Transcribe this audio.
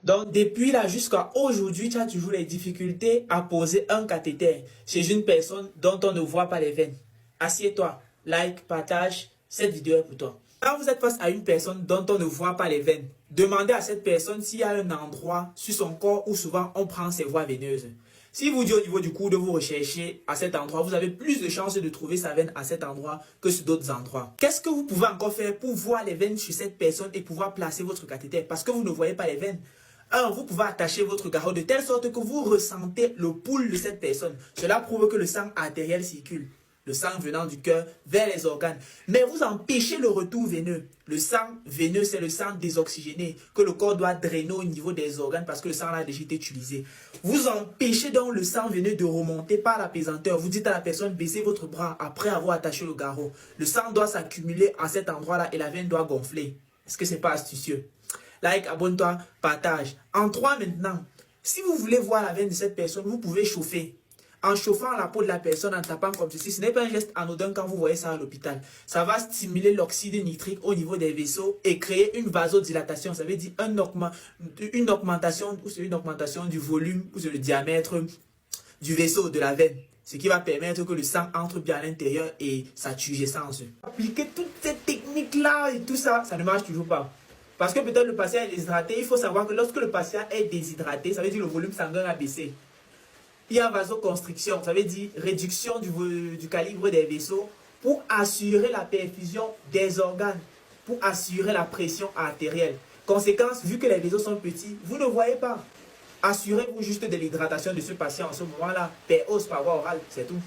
Donc, depuis là jusqu'à aujourd'hui, tu as toujours les difficultés à poser un cathéter chez une personne dont on ne voit pas les veines. Assieds-toi, like, partage, cette vidéo est pour toi. Quand vous êtes face à une personne dont on ne voit pas les veines, demandez à cette personne s'il y a un endroit sur son corps où souvent on prend ses voies veineuses. Si vous dites au niveau du coude, vous recherchez à cet endroit, vous avez plus de chances de trouver sa veine à cet endroit que sur d'autres endroits. Qu'est-ce que vous pouvez encore faire pour voir les veines chez cette personne et pouvoir placer votre cathéter? Parce que vous ne voyez pas les veines. Vous pouvez attacher votre garrot de telle sorte que vous ressentez le pouls de cette personne. Cela prouve que le sang artériel circule. Le sang venant du cœur vers les organes. Mais vous empêchez le retour veineux. Le sang veineux, c'est le sang désoxygéné que le corps doit drainer au niveau des organes parce que le sang a déjà été utilisé. Vous empêchez donc le sang veineux de remonter par la pesanteur. Vous dites à la personne, baissez votre bras après avoir attaché le garrot. Le sang doit s'accumuler à cet endroit-là et la veine doit gonfler. Est-ce que c'est pas astucieux? Like, abonne-toi, partage. En 3 maintenant, si vous voulez voir la veine de cette personne, vous pouvez chauffer. En chauffant la peau de la personne, en tapant comme ceci, ce n'est pas un geste anodin quand vous voyez ça à l'hôpital. Ça va stimuler l'oxyde nitrique au niveau des vaisseaux et créer une vasodilatation. Ça veut dire une augmentation du volume ou du diamètre du vaisseau de la veine. Ce qui va permettre que le sang entre bien à l'intérieur et ça tue les sens. Appliquer toutes ces techniques-là et tout ça, ça ne marche toujours pas. Parce que peut-être le patient est déshydraté. Il faut savoir que lorsque le patient est déshydraté, ça veut dire que le volume sanguin a baissé. Il y a vasoconstriction, ça veut dire réduction du calibre des vaisseaux pour assurer la perfusion des organes, pour assurer la pression artérielle. Conséquence, vu que les vaisseaux sont petits, vous ne voyez pas. Assurez-vous juste de l'hydratation de ce patient en ce moment-là, per os par voie orale, c'est tout.